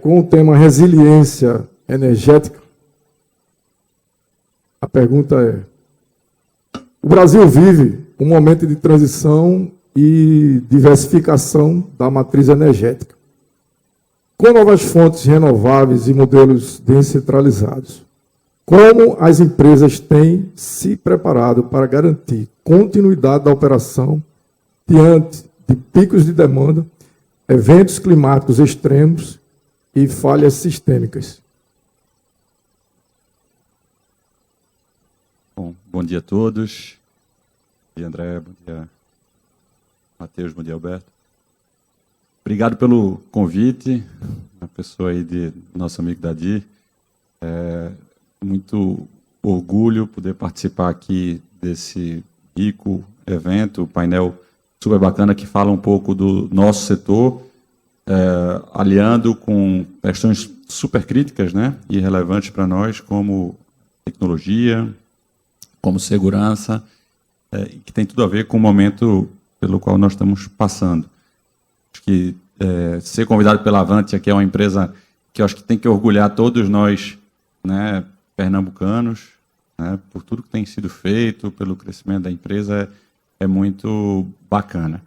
com o tema resiliência energética. A pergunta é: o Brasil vive um momento de transição e diversificação da matriz energética, com novas fontes renováveis e modelos descentralizados. Como as empresas têm se preparado para garantir continuidade da operação diante de picos de demanda, eventos climáticos extremos e falhas sistêmicas? Bom dia a todos. Bom dia, André. Bom dia, Matheus. Bom dia, Alberto. Obrigado pelo convite, a pessoa aí de nosso amigo Dadi. Muito orgulho poder participar aqui desse rico evento, painel super bacana que fala um pouco do nosso setor, aliando com questões super críticas, né, e relevantes para nós, como tecnologia, como segurança, que tem tudo a ver com o momento pelo qual nós estamos passando. Acho que ser convidado pela Avantia, que é uma empresa que eu acho que tem que orgulhar todos nós, né, pernambucanos, né, por tudo que tem sido feito, pelo crescimento da empresa, é muito bacana.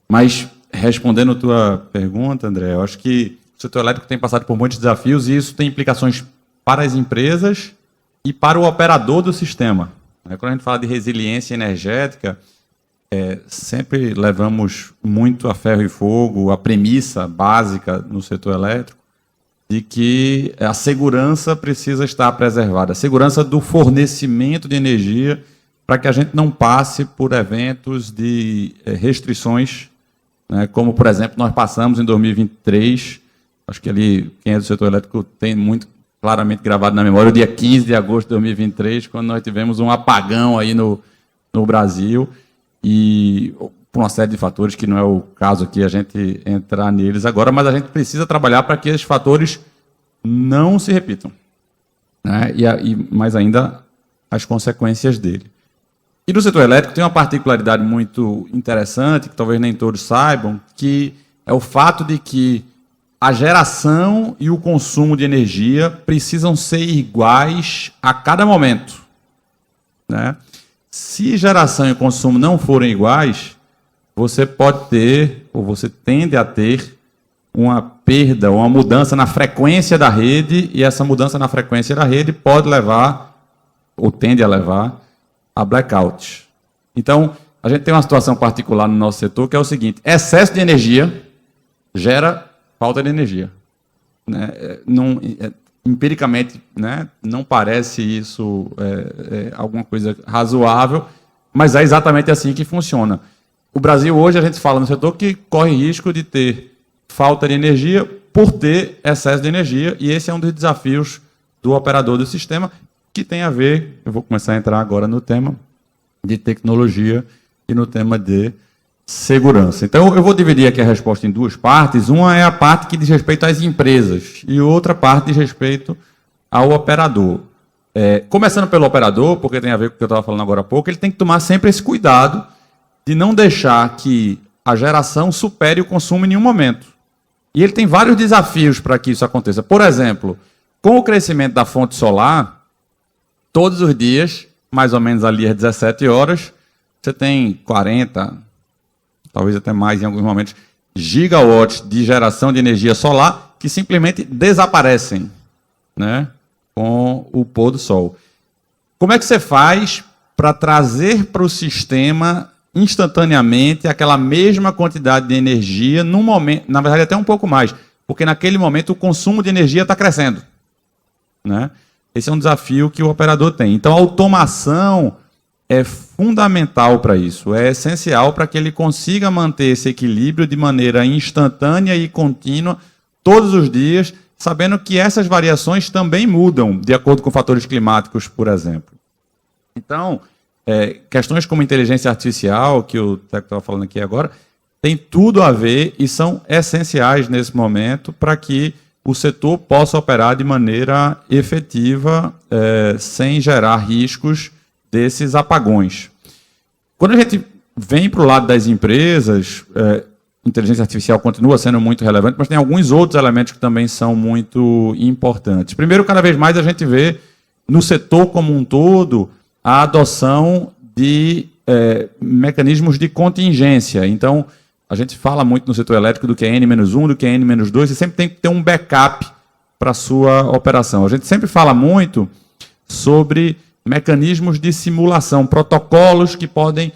Mas, respondendo a tua pergunta, André, eu acho que o setor elétrico tem passado por muitos desafios e isso tem implicações para as empresas e para o operador do sistema. Quando a gente fala de resiliência energética, sempre levamos muito a ferro e fogo a premissa básica no setor elétrico de que a segurança precisa estar preservada, a segurança do fornecimento de energia, para que a gente não passe por eventos de restrições, né, como, por exemplo, nós passamos em 2023, acho que ali, quem é do setor elétrico tem muito claramente gravado na memória, o dia 15 de agosto de 2023, quando nós tivemos um apagão aí no Brasil, e por uma série de fatores que não é o caso aqui a gente entrar neles agora, mas a gente precisa trabalhar para que esses fatores não se repitam, né? E mais ainda as consequências dele. E no setor elétrico tem uma particularidade muito interessante, que talvez nem todos saibam, que é o fato de que a geração e o consumo de energia precisam ser iguais a cada momento, né? Se geração e consumo não forem iguais, você pode ter, ou você tende a ter, uma perda, uma mudança na frequência da rede, e essa mudança na frequência da rede pode levar, ou tende a levar, a blackout. Então, a gente tem uma situação particular no nosso setor, que é o seguinte: excesso de energia gera falta de energia, né? Empiricamente, né, não parece isso alguma coisa razoável, mas é exatamente assim que funciona. O Brasil hoje, a gente fala no setor que corre risco de ter falta de energia por ter excesso de energia, e esse é um dos desafios do operador do sistema, que tem a ver, eu vou começar a entrar agora no tema de tecnologia e no tema de segurança. Então, eu vou dividir aqui a resposta em duas partes. Uma é a parte que diz respeito às empresas e outra parte diz respeito ao operador. Começando pelo operador, porque tem a ver com o que eu estava falando agora há pouco, ele tem que tomar sempre esse cuidado de não deixar que a geração supere o consumo em nenhum momento. E ele tem vários desafios para que isso aconteça. Por exemplo, com o crescimento da fonte solar, todos os dias, mais ou menos ali às 17 horas, você tem 40, talvez até mais em alguns momentos, gigawatts de geração de energia solar que simplesmente desaparecem, né, com o pôr do sol. Como é que você faz para trazer para o sistema instantaneamente aquela mesma quantidade de energia num momento, na verdade até um pouco mais, porque naquele momento o consumo de energia está crescendo, né? Esse é um desafio que o operador tem. Então, a automação é fundamental para isso, é essencial para que ele consiga manter esse equilíbrio de maneira instantânea e contínua todos os dias, sabendo que essas variações também mudam de acordo com fatores climáticos, por exemplo. Então, questões como inteligência artificial, que o Teco estava falando aqui agora, tem tudo a ver e são essenciais nesse momento para que o setor possa operar de maneira efetiva, sem gerar riscos desses apagões. Quando a gente vem para o lado das empresas, inteligência artificial continua sendo muito relevante, mas tem alguns outros elementos que também são muito importantes. Primeiro, cada vez mais a gente vê no setor como um todo a adoção de mecanismos de contingência. Então, a gente fala muito no setor elétrico do que é N-1, do que é N-2, e sempre tem que ter um backup para a sua operação. A gente sempre fala muito sobre mecanismos de simulação, protocolos que podem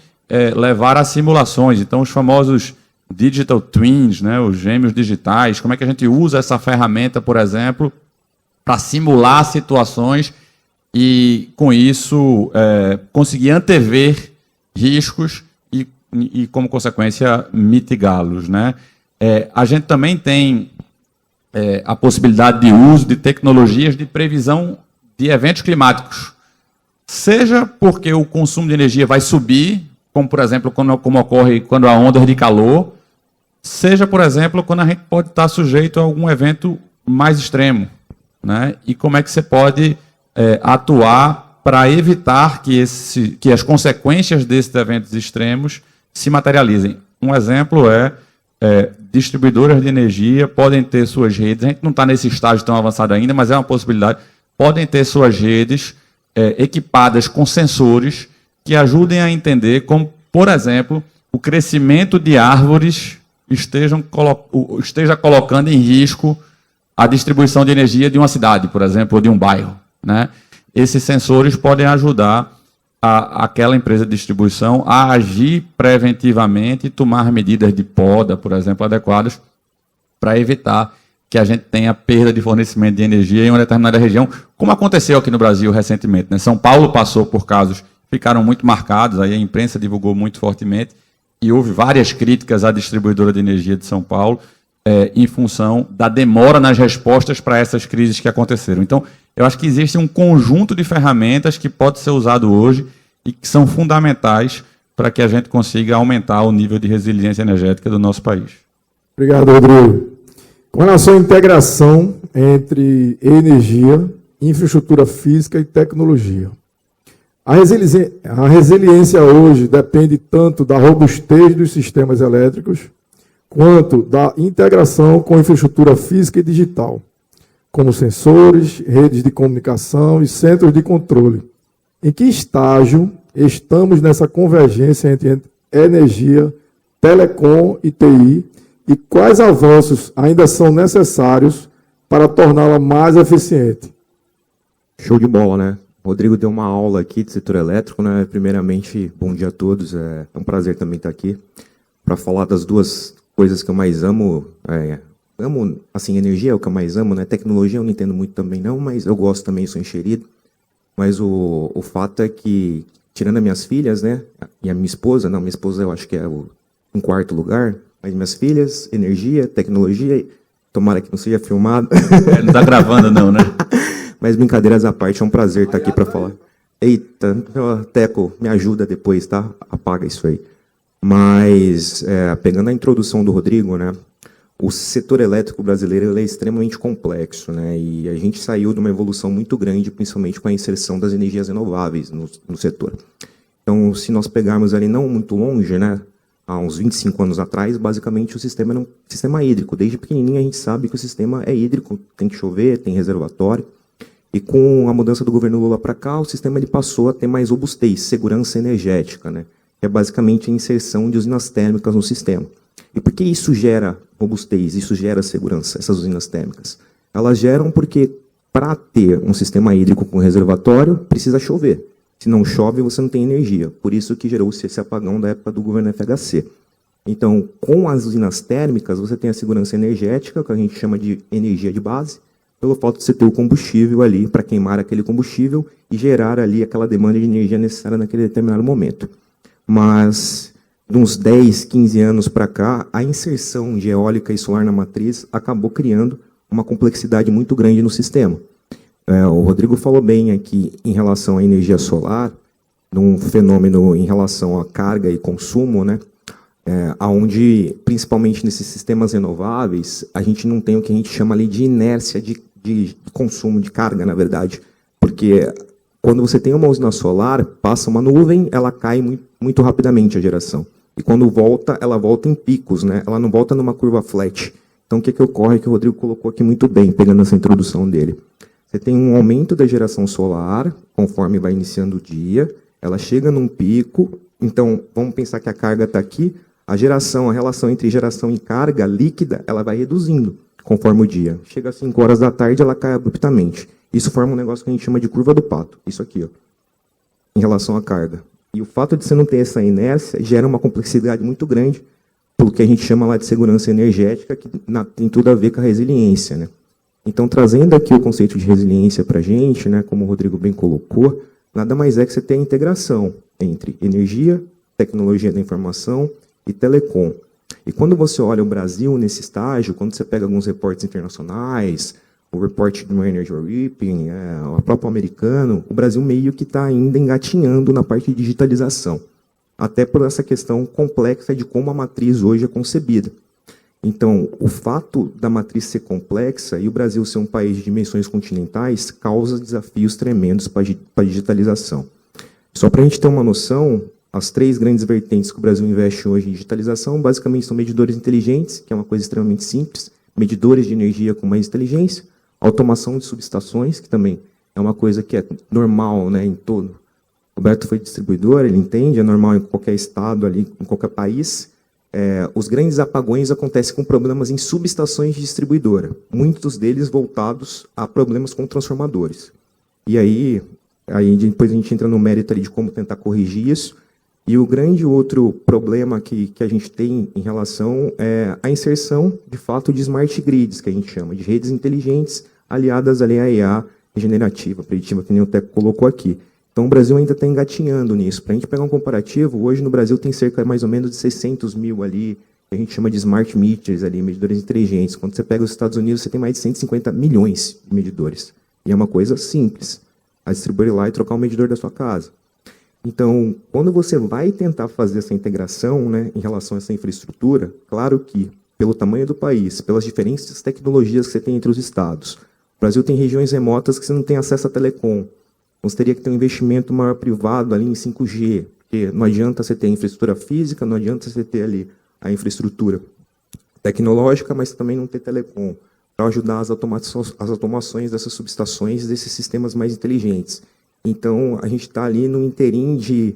levar a simulações. Então, os famosos digital twins, né, os gêmeos digitais, como é que a gente usa essa ferramenta, por exemplo, para simular situações e, com isso, conseguir antever riscos e, como consequência, mitigá-los, né? A gente também tem a possibilidade de uso de tecnologias de previsão de eventos climáticos, seja porque o consumo de energia vai subir, como, por exemplo, como ocorre quando há ondas de calor, seja, por exemplo, quando a gente pode estar sujeito a algum evento mais extremo, né? E como é que você pode atuar para evitar que as consequências desses eventos extremos se materializem. Um exemplo distribuidoras de energia podem ter suas redes, a gente não está nesse estágio tão avançado ainda, mas é uma possibilidade, podem ter suas redes equipadas com sensores que ajudem a entender como, por exemplo, o crescimento de árvores esteja colocando em risco a distribuição de energia de uma cidade, por exemplo, ou de um bairro, né? Esses sensores podem ajudar aquela empresa de distribuição a agir preventivamente e tomar medidas de poda, por exemplo, adequadas para evitar que a gente tenha perda de fornecimento de energia em uma determinada região, como aconteceu aqui no Brasil recentemente, né? São Paulo passou por casos que ficaram muito marcados, aí a imprensa divulgou muito fortemente, e houve várias críticas à distribuidora de energia de São Paulo, em função da demora nas respostas para essas crises que aconteceram. Então, eu acho que existe um conjunto de ferramentas que pode ser usado hoje e que são fundamentais para que a gente consiga aumentar o nível de resiliência energética do nosso país. Obrigado, Rodrigo. Com relação à integração entre energia, infraestrutura física e tecnologia. A resiliência hoje depende tanto da robustez dos sistemas elétricos, quanto da integração com infraestrutura física e digital, como sensores, redes de comunicação e centros de controle. Em que estágio estamos nessa convergência entre energia, telecom e TI, e quais avanços ainda são necessários para torná-la mais eficiente? Show de bola, né? O Rodrigo deu uma aula aqui de setor elétrico, né? Primeiramente, bom dia a todos. É um prazer também estar aqui para falar das duas coisas que eu mais amo. Amo, assim, energia é o que eu mais amo, né? Tecnologia eu não entendo muito também não, mas eu gosto também, sou enxerido. Mas o fato é que, tirando as minhas filhas, né? E a minha esposa eu acho que é em quarto lugar, mas minhas filhas, energia, tecnologia, tomara que não seja filmado. Não está gravando não, né? Mas brincadeiras à parte, é um prazer estar aqui para falar. Eita, Teco, me ajuda depois, tá? Apaga isso aí. Mas, pegando a introdução do Rodrigo, né? O setor elétrico brasileiro ele é extremamente complexo, né? E a gente saiu de uma evolução muito grande, principalmente com a inserção das energias renováveis no setor. Então, se nós pegarmos ali não muito longe, né? Há uns 25 anos atrás, basicamente o sistema era um sistema hídrico. Desde pequenininho a gente sabe que o sistema é hídrico, tem que chover, tem reservatório. E com a mudança do governo Lula para cá, o sistema ele passou a ter mais robustez, segurança energética, né? Que é basicamente a inserção de usinas térmicas no sistema. E por que isso gera robustez, isso gera segurança, essas usinas térmicas? Elas geram porque, para ter um sistema hídrico com reservatório, precisa chover. Se não chove, você não tem energia. Por isso que gerou-se esse apagão da época do governo FHC. Então, com as usinas térmicas, você tem a segurança energética, que a gente chama de energia de base, pelo fato de você ter o combustível ali para queimar aquele combustível e gerar ali aquela demanda de energia necessária naquele determinado momento. Mas, de uns 10, 15 anos para cá, a inserção de eólica e solar na matriz acabou criando uma complexidade muito grande no sistema. O Rodrigo falou bem aqui em relação à energia solar, num fenômeno em relação à carga e consumo, né? Onde, principalmente nesses sistemas renováveis, a gente não tem o que a gente chama ali de inércia de consumo, de carga, na verdade. Porque quando você tem uma usina solar, passa uma nuvem, ela cai muito, muito rapidamente a geração. E quando volta, ela volta em picos, né? Ela não volta numa curva flat. Então, o que ocorre que o Rodrigo colocou aqui muito bem, pegando essa introdução dele. Você tem um aumento da geração solar, conforme vai iniciando o dia, ela chega num pico, então, vamos pensar que a carga está aqui, a relação entre geração e carga líquida, ela vai reduzindo conforme o dia. Chega às 5 horas da tarde, ela cai abruptamente. Isso forma um negócio que a gente chama de curva do pato, isso aqui, ó, em relação à carga. E o fato de você não ter essa inércia gera uma complexidade muito grande, pelo que a gente chama lá de segurança energética, que tem tudo a ver com a resiliência, né? Então, trazendo aqui o conceito de resiliência para a gente, né, como o Rodrigo bem colocou, nada mais é que você ter a integração entre energia, tecnologia da informação e telecom. E quando você olha o Brasil nesse estágio, quando você pega alguns reportes internacionais, o report do Energy Ripping, o próprio americano, o Brasil meio que está ainda engatinhando na parte de digitalização, até por essa questão complexa de como a matriz hoje é concebida. Então, o fato da matriz ser complexa e o Brasil ser um país de dimensões continentais causa desafios tremendos para a digitalização. Só para a gente ter uma noção, as 3 grandes vertentes que o Brasil investe hoje em digitalização, basicamente são medidores inteligentes, que é uma coisa extremamente simples, medidores de energia com mais inteligência, automação de subestações, que também é uma coisa que é normal, né, em todo. O Roberto foi distribuidor, ele entende, é normal em qualquer estado, ali, em qualquer país. Os grandes apagões acontecem com problemas em subestações de distribuidora, muitos deles voltados a problemas com transformadores. E aí depois a gente entra no mérito ali de como tentar corrigir isso. E o grande outro problema que a gente tem em relação é a inserção, de fato, de smart grids, que a gente chama, de redes inteligentes aliadas ali à IA regenerativa, preditiva, que nem o Teco colocou aqui. Então, o Brasil ainda está engatinhando nisso. Para a gente pegar um comparativo, hoje no Brasil tem cerca mais ou menos de 600 mil ali, que a gente chama de smart meters, ali, medidores inteligentes. Quando você pega os Estados Unidos, você tem mais de 150 milhões de medidores. E é uma coisa simples. A distribuir lá e trocar o medidor da sua casa. Então, quando você vai tentar fazer essa integração, né, em relação a essa infraestrutura, claro que, pelo tamanho do país, pelas diferentes tecnologias que você tem entre os estados, o Brasil tem regiões remotas que você não tem acesso a telecom. Então, você teria que ter um investimento maior privado ali em 5G, porque não adianta você ter a infraestrutura física, não adianta você ter ali a infraestrutura tecnológica, mas também não ter telecom, para ajudar as automações dessas subestações, desses sistemas mais inteligentes. Então, a gente está ali no interim de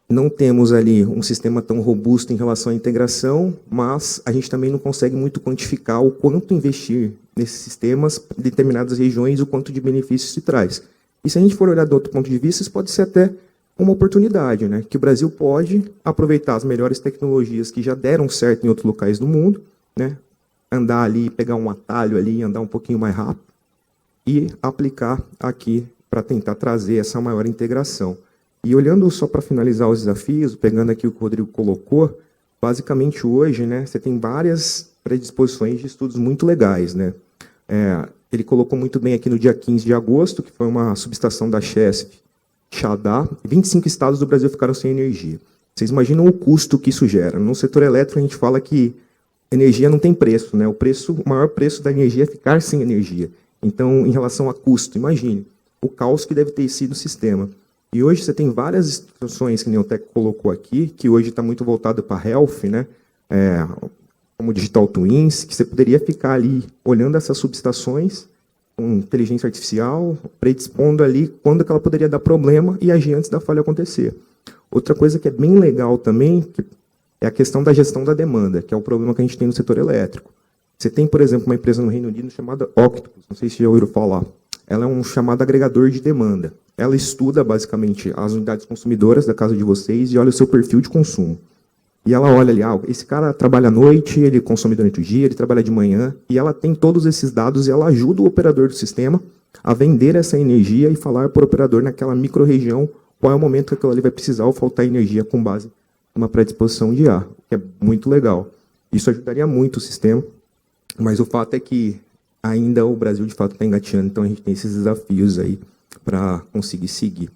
não temos ali um sistema tão robusto em relação à integração, mas a gente também não consegue muito quantificar o quanto investir nesses sistemas em determinadas regiões, o quanto de benefícios se traz. E se a gente for olhar do outro ponto de vista, isso pode ser até uma oportunidade, né? Que o Brasil pode aproveitar as melhores tecnologias que já deram certo em outros locais do mundo, né? Andar ali, pegar um atalho ali, andar um pouquinho mais rápido e aplicar aqui para tentar trazer essa maior integração. E olhando só para finalizar os desafios, pegando aqui o que o Rodrigo colocou, basicamente hoje, né, você tem várias predisposições de estudos muito legais, né? Ele colocou muito bem aqui no dia 15 de agosto, que foi uma subestação da Chesf, Xadá, 25 estados do Brasil ficaram sem energia. Vocês imaginam o custo que isso gera? No setor elétrico a gente fala que energia não tem preço, né? O maior preço da energia é ficar sem energia. Então, em relação a custo, imagine o caos que deve ter sido o sistema. E hoje você tem várias instituições, que nem o Teco colocou aqui, que hoje está muito voltado para health, né? Como Digital Twins, que você poderia ficar ali olhando essas subestações com inteligência artificial, predispondo ali quando que ela poderia dar problema e agir antes da falha acontecer. Outra coisa que é bem legal também é a questão da gestão da demanda, que é o problema que a gente tem no setor elétrico. Você tem, por exemplo, uma empresa no Reino Unido chamada Octopus, não sei se já ouviram falar. Ela é um chamado agregador de demanda. Ela estuda, basicamente, as unidades consumidoras da casa de vocês e olha o seu perfil de consumo. E ela olha ali, esse cara trabalha à noite, ele consome durante o dia, ele trabalha de manhã, e ela tem todos esses dados e ela ajuda o operador do sistema a vender essa energia e falar para o operador naquela micro-região qual é o momento que aquilo ali vai precisar ou faltar energia com base numa predisposição de ar, que é muito legal. Isso ajudaria muito o sistema, mas o fato é que ainda o Brasil, de fato, está engateando, então a gente tem esses desafios aí para conseguir seguir.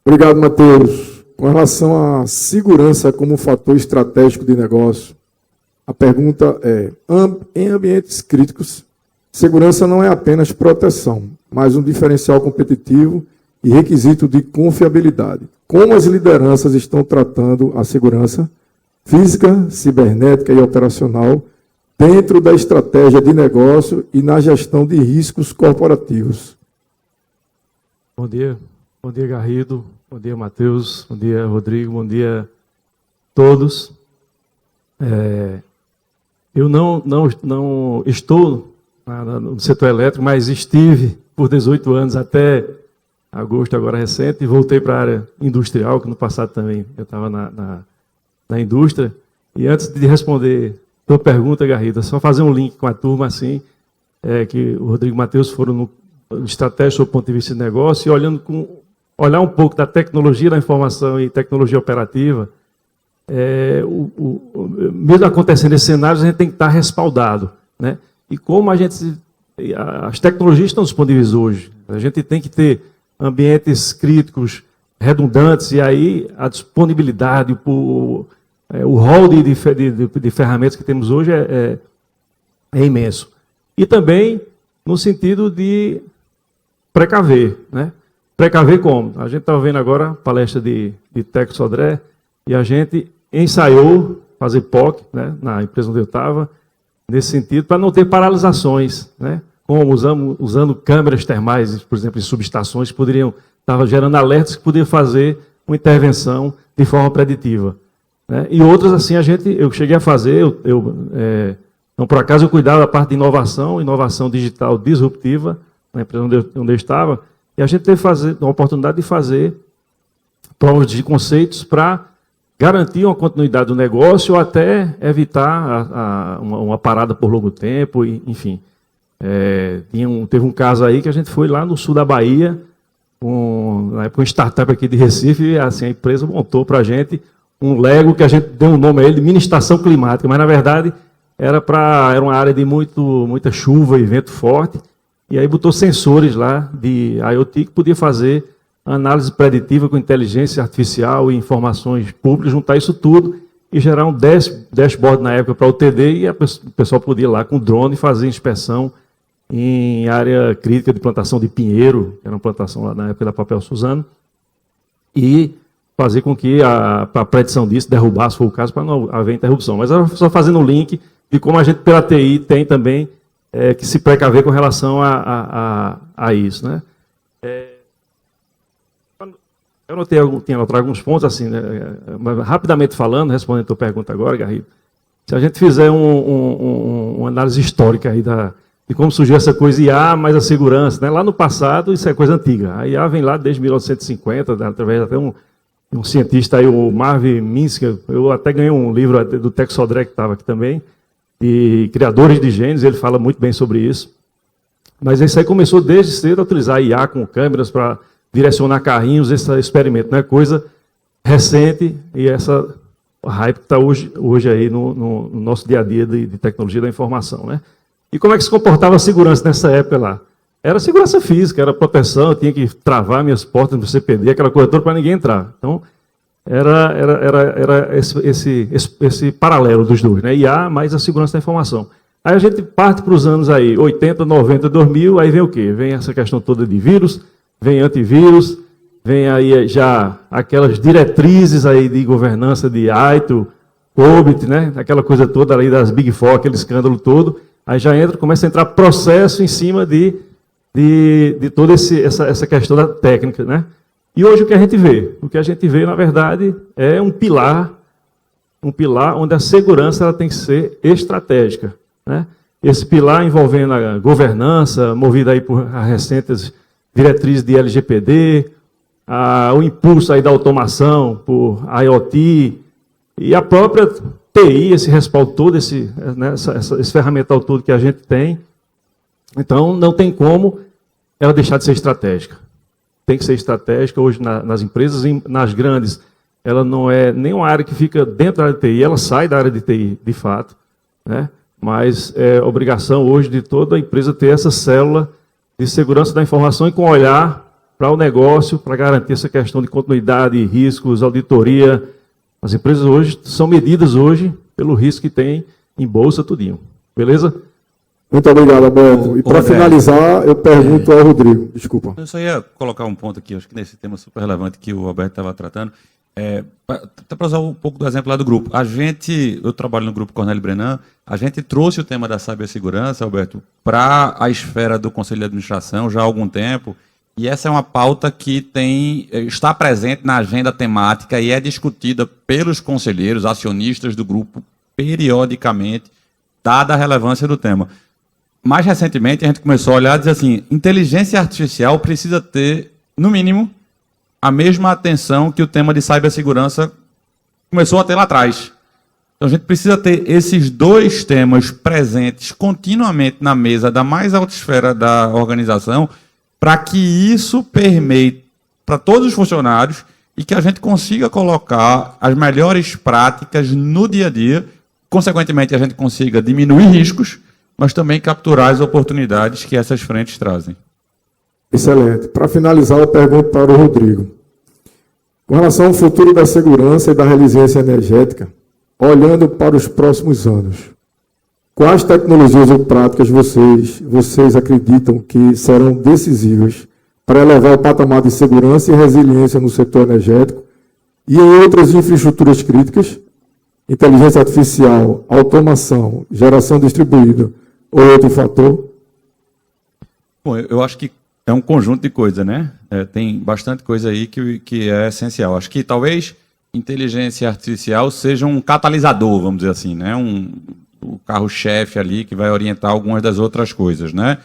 Obrigado, Matheus. Com relação à segurança como fator estratégico de negócio, a pergunta é, em ambientes críticos, segurança não é apenas proteção, mas um diferencial competitivo e requisito de confiabilidade. Como as lideranças estão tratando a segurança física, cibernética e operacional dentro da estratégia de negócio e na gestão de riscos corporativos? Bom dia Garrido, bom dia Matheus, bom dia Rodrigo, bom dia a todos. Eu não estou no setor elétrico, mas estive por 18 anos até agosto, agora recente, e voltei para a área industrial, que no passado também eu estava na indústria. E antes de responder a tua pergunta, Garrido, só fazer um link com a turma, assim, que o Rodrigo e o Matheus foram no estratégia sob o ponto de vista de negócio, e olhar um pouco da tecnologia da informação e tecnologia operativa. Mesmo acontecendo esses cenários, a gente tem que estar respaldado, né? E como as tecnologias estão disponíveis hoje, a gente tem que ter ambientes críticos, redundantes, e aí a disponibilidade, o rol de ferramentas que temos hoje é imenso. E também no sentido de precaver, né? Precaver como? A gente está vendo agora a palestra de Teco Sodré, e a gente ensaiou fazer POC, né, na empresa onde eu estava, nesse sentido, para não ter paralisações, né? Como usando câmeras termais, por exemplo, em subestações, que estavam gerando alertas que poderiam fazer uma intervenção de forma preditiva, né? E outras, assim, eu cheguei a fazer, não por acaso eu cuidava da parte de inovação digital disruptiva, na empresa onde eu estava, e a gente teve a oportunidade de fazer provas de conceitos para garantir uma continuidade do negócio ou até evitar uma parada por longo tempo, enfim. Teve um caso aí que a gente foi lá no sul da Bahia, na época uma startup aqui de Recife, e assim, a empresa montou para a gente um Lego que a gente deu um nome a ele de mini estação climática, mas na verdade era uma área de muita chuva e vento forte, e aí botou sensores lá de IoT que podia fazer análise preditiva com inteligência artificial e informações públicas, juntar isso tudo e gerar um dashboard na época para o TD, e o pessoal podia ir lá com drone fazer inspeção em área crítica de plantação de pinheiro, que era uma plantação lá na época da Papel Suzano, e fazer com que a predição disso derrubasse, se for o caso, para não haver interrupção. Mas era só fazendo um link de como a gente, pela TI, tem também que se precaver com relação a isso, né? Eu tinha notado alguns pontos, assim, né? Rapidamente falando, respondendo a tua pergunta agora, Garrido, se a gente fizer uma análise histórica aí de como surgiu essa coisa IA, mais a segurança, né? Lá no passado, isso é coisa antiga. A IA vem lá desde 1950, através até um cientista aí, o Marvin Minsky, eu até ganhei um livro do Teco Sodré, que estava aqui também, de criadores de gênios, ele fala muito bem sobre isso. Mas isso aí começou desde cedo a utilizar IA com câmeras para direcionar carrinhos, esse experimento, não é coisa recente, e essa hype que está hoje aí no nosso dia a dia de tecnologia da informação, né? E como é que se comportava a segurança nessa época lá? Era segurança física, era proteção, eu tinha que travar minhas portas no CPD, aquela coisa toda para ninguém entrar. Então, era esse paralelo dos dois, né? IA mais a segurança da informação. Aí a gente parte para os anos aí, 80, 90, 2000, aí vem o quê? Vem essa questão toda de vírus, vem antivírus, vem aí já aquelas diretrizes aí de governança de ITIL, OBIT, né? Aquela coisa toda ali das Big Four, aquele escândalo todo. Aí já começa a entrar processo em cima de toda essa questão da técnica, né? E hoje o que a gente vê? O que a gente vê, na verdade, é um pilar onde a segurança ela tem que ser estratégica, né? Esse pilar envolvendo a governança, movida aí por recentes diretrizes de LGPD, o impulso aí da automação por IoT, e a própria TI, esse respaldo todo, esse ferramental todo que a gente tem. Então, não tem como ela deixar de ser estratégica. Tem que ser estratégica hoje nas empresas, nas grandes, ela não é nem uma área que fica dentro da área de TI, ela sai da área de TI, de fato, né? Mas é obrigação hoje de toda a empresa ter essa célula de segurança da informação e com olhar para o negócio, para garantir essa questão de continuidade, riscos, auditoria. As empresas hoje são medidas hoje pelo risco que tem em bolsa, tudinho. Beleza? Muito obrigado, Alberto. E para André, finalizar, eu pergunto ao Rodrigo. Desculpa. Eu só ia colocar um ponto aqui, acho que nesse tema super relevante que o Alberto estava tratando. Até para usar um pouco do exemplo lá do grupo. Eu trabalho no grupo Cornélio Brenan, a gente trouxe o tema da cibersegurança, Alberto, para a esfera do Conselho de Administração já há algum tempo, e essa é uma pauta que está presente na agenda temática e é discutida pelos conselheiros, acionistas do grupo, periodicamente, dada a relevância do tema. Mais recentemente, a gente começou a olhar e dizer assim, inteligência artificial precisa ter, no mínimo, a mesma atenção que o tema de cibersegurança começou a ter lá atrás. Então, a gente precisa ter esses dois temas presentes continuamente na mesa da mais alta esfera da organização para que isso permeie para todos os funcionários e que a gente consiga colocar as melhores práticas no dia a dia, consequentemente, a gente consiga diminuir riscos, mas também capturar as oportunidades que essas frentes trazem. Excelente. Para finalizar, eu pergunto para o Rodrigo. Com relação ao futuro da segurança e da resiliência energética, olhando para os próximos anos, quais tecnologias ou práticas vocês acreditam que serão decisivas para elevar o patamar de segurança e resiliência no setor energético e em outras infraestruturas críticas, inteligência artificial, automação, geração distribuída ou outro fator? Bom, eu acho que é um conjunto de coisas, né? Tem bastante coisa aí que é essencial. Acho que talvez inteligência artificial seja um catalisador, vamos dizer assim, né? O carro-chefe ali que vai orientar algumas das outras coisas, né?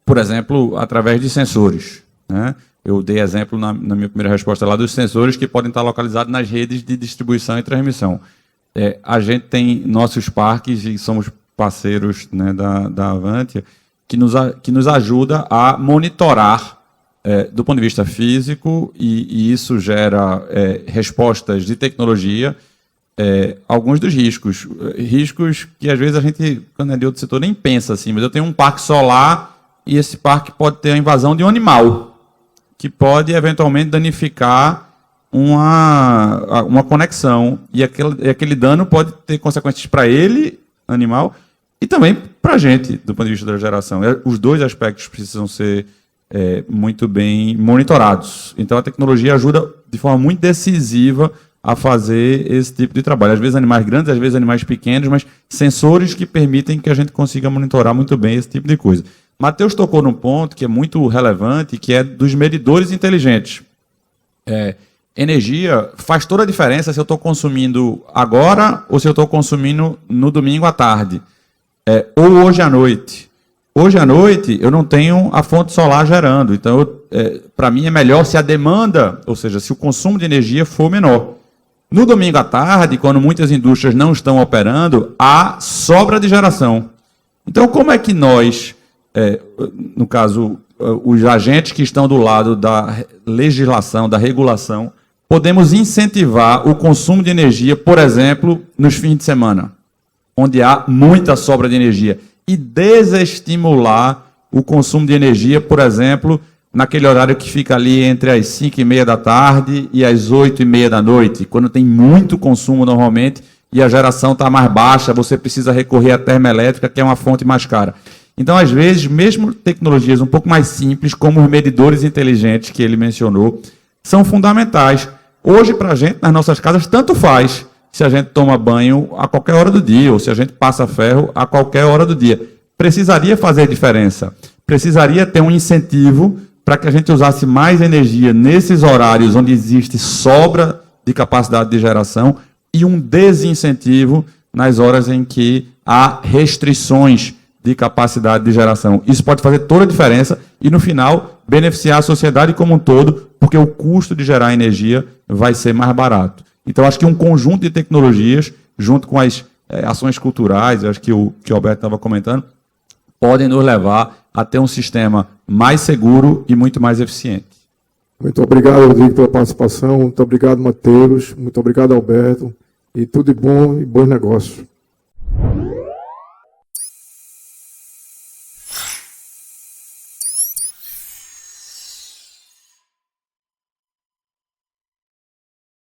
Por exemplo, através de sensores, né? Eu dei exemplo na minha primeira resposta lá dos sensores que podem estar localizados nas redes de distribuição e transmissão. A gente tem nossos parques e somos parceiros, né, da Avantia, que nos ajuda a monitorar do ponto de vista físico e isso gera respostas de tecnologia, alguns dos riscos que às vezes a gente, quando é de outro setor, nem pensa assim, mas eu tenho um parque solar e esse parque pode ter a invasão de um animal que pode eventualmente danificar uma conexão e aquele dano pode ter consequências para ele, animal, e também para a gente, do ponto de vista da geração. Os dois aspectos precisam ser muito bem monitorados. Então, a tecnologia ajuda de forma muito decisiva a fazer esse tipo de trabalho. Às vezes animais grandes, às vezes animais pequenos, mas sensores que permitem que a gente consiga monitorar muito bem esse tipo de coisa. Matheus tocou num ponto que é muito relevante, que é dos medidores inteligentes. Energia faz toda a diferença se eu estou consumindo agora ou se eu estou consumindo no domingo à tarde. Ou hoje à noite. Hoje à noite eu não tenho a fonte solar gerando, então para mim é melhor se a demanda, ou seja, se o consumo de energia for menor. No domingo à tarde, quando muitas indústrias não estão operando, há sobra de geração. Então como é que nós, no caso, os agentes que estão do lado da legislação, da regulação, podemos incentivar o consumo de energia, por exemplo, nos fins de semana, onde há muita sobra de energia, e desestimular o consumo de energia, por exemplo, naquele horário que fica ali entre as 5h30 da tarde e as 8h30 da noite, quando tem muito consumo normalmente e a geração está mais baixa, você precisa recorrer à termoelétrica, que é uma fonte mais cara. Então, às vezes, mesmo tecnologias um pouco mais simples, como os medidores inteligentes que ele mencionou, são fundamentais. Hoje, para a gente, nas nossas casas, tanto faz se a gente toma banho a qualquer hora do dia, ou se a gente passa ferro a qualquer hora do dia. Precisaria fazer diferença. Precisaria ter um incentivo para que a gente usasse mais energia nesses horários onde existe sobra de capacidade de geração e um desincentivo nas horas em que há restrições de capacidade de geração. Isso pode fazer toda a diferença e, no final, beneficiar a sociedade como um todo, porque o custo de gerar energia vai ser mais barato. Então, acho que um conjunto de tecnologias, junto com as ações culturais, acho que o Alberto estava comentando, podem nos levar a ter um sistema mais seguro e muito mais eficiente. Muito obrigado, Rodrigo, pela participação. Muito obrigado, Matheus. Muito obrigado, Alberto. E tudo de bom e bons negócios.